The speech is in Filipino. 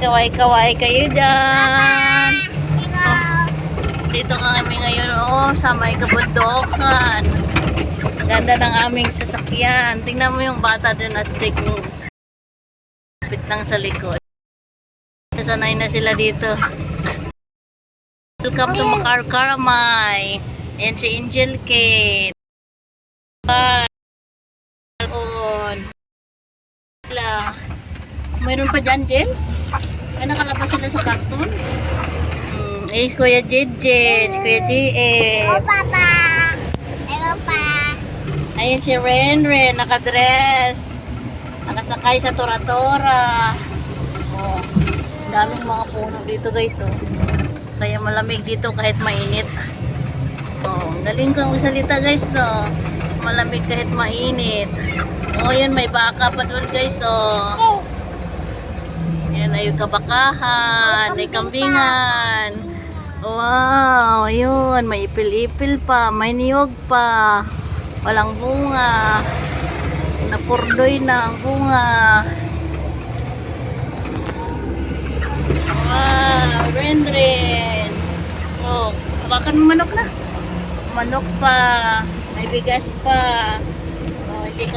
Kaway-kaway kayo dyan. Oh, dito kami ngayon sa may kabundukan. Ganda ng aming sasakyan. Tingnan mo yung bata din na stick mo. Pit lang sa likod. Sanay na sila dito. Welcome to Makarkaramay. Ayan si Angel Kate. Bye. Mayroon pa dyan, Jen? Ay, nakalabas sila sa karton. Eh, Kuya Jeje, Kuya G.E. Oh, Papa. Hello, Pa. Ayun si Renren, nakadress. Nakasakay sa tora-tora. Oh, daming mga puno dito, guys. Oh. Kaya malamig dito kahit mainit. Oh, galing kang magsalita, guys, no? Malamig kahit mainit. Oh, yun, may baka pa doon, guys, oh. Yan ay kabakahan, may kambingan. Wow, ayun, may ipil-ipil pa, may niyog pa. Walang bunga. Napurdoy na ang bunga. Wow, Renren. Oh, kabakan mo manok na. Manok pa, may bigas pa.